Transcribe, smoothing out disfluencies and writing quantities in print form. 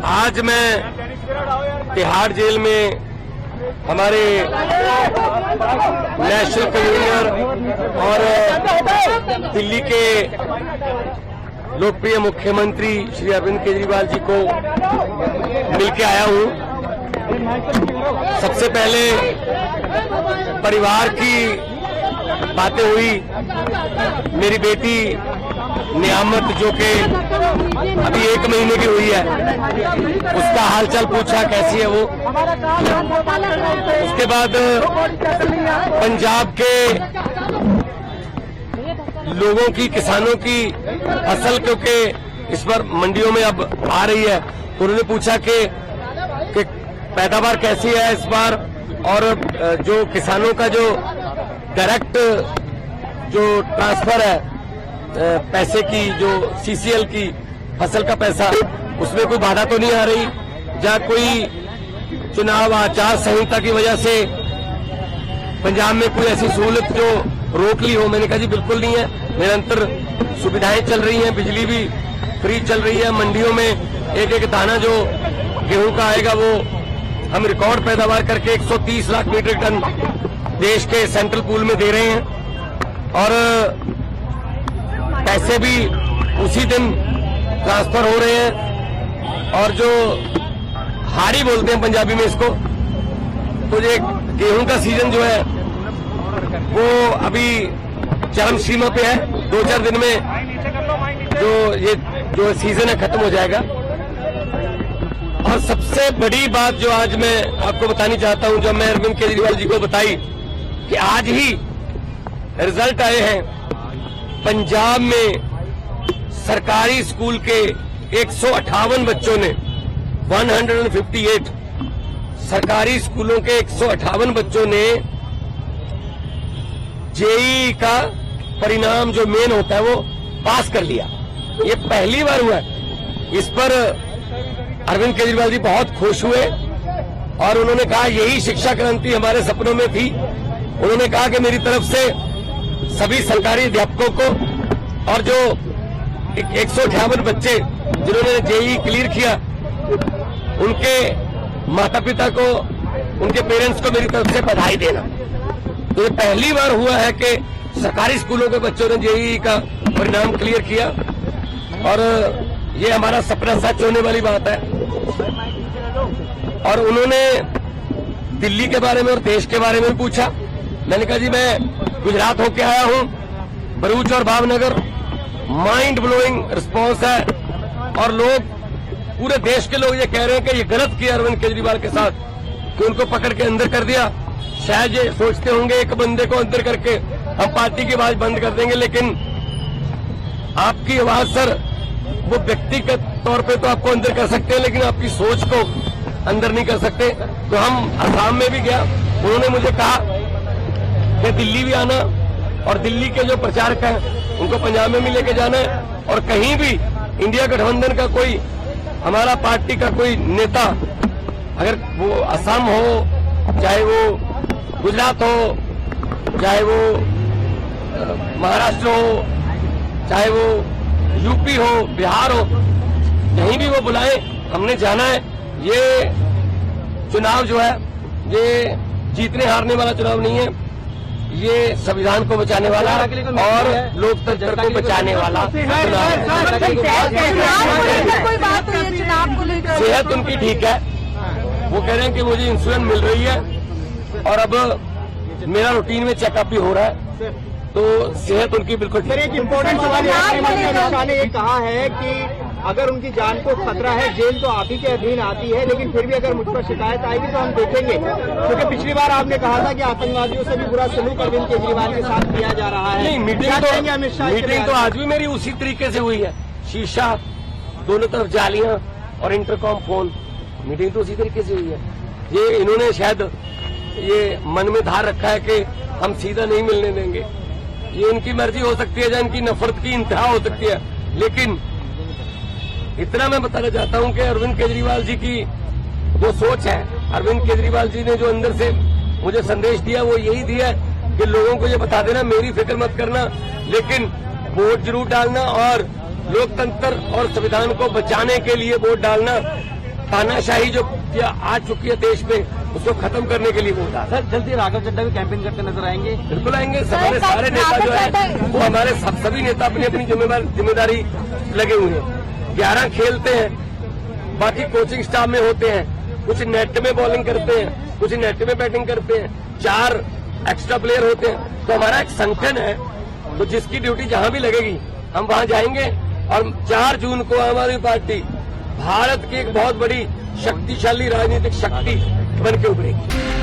आज मैं तिहाड़ जेल में हमारे नेशनल कन्वीनर और दिल्ली के लोकप्रिय मुख्यमंत्री श्री अरविंद केजरीवाल जी को मिलके आया हूं। सबसे पहले परिवार की बातें हुई। मेरी बेटी नियामत जो कि अभी 1 महीने की हुई है, उसका हालचाल पूछा, कैसी है वो। उसके बाद पंजाब के लोगों की, किसानों की फसल क्योंकि इस बार मंडियों में अब आ रही है, उन्होंने पूछा कि पैदावार कैसी है इस बार, और जो किसानों का जो डायरेक्ट जो ट्रांसफर है पैसे की, जो सीसीएल की फसल का पैसा, उसमें कोई बाधा तो नहीं आ रही, जहां कोई चुनाव आचार संहिता की वजह से पंजाब में कोई ऐसी सहूलत जो रोक ली हो। मैंने कहा जी बिल्कुल नहीं है, निरंतर सुविधाएं चल रही हैं, बिजली भी फ्री चल रही है, मंडियों में एक एक दाना जो गेहूं का आएगा वो हम रिकॉर्ड पैदावार करके 130 लाख मीट्रिक टन देश के सेंट्रल पूल में दे रहे हैं, और पैसे भी उसी दिन ट्रांसफर हो रहे हैं। और जो हाड़ी बोलते हैं पंजाबी में इसको, तो ये गेहूं का सीजन जो है वो अभी चरम सीमा पे है। 2-4 दिन में जो सीजन है खत्म हो जाएगा। और सबसे बड़ी बात जो आज मैं आपको बतानी चाहता हूं, जो मैं अरविंद केजरीवाल जी को बताई, कि आज ही रिजल्ट आए हैं पंजाब में सरकारी स्कूल के 158 बच्चों ने 158 सरकारी स्कूलों के 158 बच्चों ने जेईई का परिणाम जो मेन होता है वो पास कर लिया। ये पहली बार हुआ है। इस पर अरविंद केजरीवाल जी बहुत खुश हुए और उन्होंने कहा यही शिक्षा क्रांति हमारे सपनों में थी। उन्होंने कहा कि मेरी तरफ से सभी सरकारी अध्यापकों को और जो 158 बच्चे जिन्होंने जेईई क्लियर किया, उनके माता पिता को, उनके पेरेंट्स को मेरी तरफ से बधाई देना। तो ये पहली बार हुआ है कि सरकारी स्कूलों के बच्चों ने जेईई का परिणाम क्लियर किया, और ये हमारा सपना सच होने वाली बात है। और उन्होंने दिल्ली के बारे में और देश के बारे में पूछा। मैंने कहा जी मैं गुजरात होके आया हूं, भरूच और भावनगर, माइंड ब्लोइंग रिस्पॉन्स है, और लोग, पूरे देश के लोग ये कह रहे हैं कि ये गलत किया अरविंद केजरीवाल के साथ कि उनको पकड़ के अंदर कर दिया। शायद ये सोचते होंगे एक बंदे को अंदर करके हम पार्टी की आवाज बंद कर देंगे, लेकिन आपकी आवाज सर, वो व्यक्तिगत तौर पे तो आपको अंदर कर सकते हैं, लेकिन आपकी सोच को अंदर नहीं कर सकते। तो हम असम में भी गया, उन्होंने मुझे कहा कि दिल्ली भी आना, और दिल्ली के जो प्रचारक हैं उनको पंजाब में भी लेके जाना है, और कहीं भी इंडिया गठबंधन का कोई, हमारा पार्टी का कोई नेता, अगर वो असम हो, चाहे वो गुजरात हो, चाहे वो महाराष्ट्र हो, चाहे वो यूपी हो, बिहार हो, कहीं भी वो बुलाए, हमने जाना है। ये चुनाव जो है ये जीतने हारने वाला चुनाव नहीं है, ये संविधान को बचाने वाला और लोकतंत्र को बचाने वाला चुनाव है। सेहत उनकी ठीक है, वो कह रहे हैं कि मुझे इंसुलिन मिल रही है, और अब मेरा रूटीन में चेकअप भी हो रहा है, तो सेहत उनकी बिल्कुल ठीक है। एक इम्पोर्टेंट सवाल अमित शाह ने ये कहा है कि अगर उनकी जान को खतरा है, जेल तो आप ही के अधीन आती है, लेकिन फिर भी अगर मुझ पर शिकायत आएगी तो हम देखेंगे, क्योंकि पिछली बार आपने कहा था कि आतंकवादियों से भी बुरा सलूक अरविंद केजरीवाल के साथ किया जा रहा है। नहीं, मीटिंग तो आज भी मेरी उसी तरीके से हुई है। शीशा, दोनों तरफ जालियां और इंटरकॉम फोन, मीटिंग तो उसी तरीके से हुई है। ये इन्होंने शायद ये मन में धार रखा है कि हम सीधा नहीं मिलने देंगे, ये इनकी मर्जी हो सकती है या इनकी नफरत की इंतहा हो सकती है, लेकिन इतना मैं बताना चाहता हूं कि अरविंद केजरीवाल जी की जो सोच है, अरविंद केजरीवाल जी ने जो अंदर से मुझे संदेश दिया वो यही दिया कि लोगों को ये बता देना मेरी फिक्र मत करना, लेकिन वोट जरूर डालना और लोकतंत्र और संविधान को बचाने के लिए वोट डालना, तानाशाही जो आ चुकी है देश में उसको खत्म करने के लिए वोट डालना। सर जल्दी राघव चड्ढा भी कैंपेन करते नजर आएंगे? बिल्कुल आएंगे। हमारे सारे नेता जो है वो हमारे सभी नेता अपनी अपनी जिम्मेदारी लगे हुए हैं। 11 खेलते हैं, बाकी कोचिंग स्टाफ में होते हैं, कुछ नेट में बॉलिंग करते हैं, कुछ नेट में बैटिंग करते हैं, 4 एक्स्ट्रा प्लेयर होते हैं। तो हमारा एक संगठन है, तो जिसकी ड्यूटी जहां भी लगेगी हम वहां जाएंगे और 4 जून को आम आदमी पार्टी भारत की एक बहुत बड़ी शक्तिशाली राजनीतिक शक्ति बन के उभरेगी।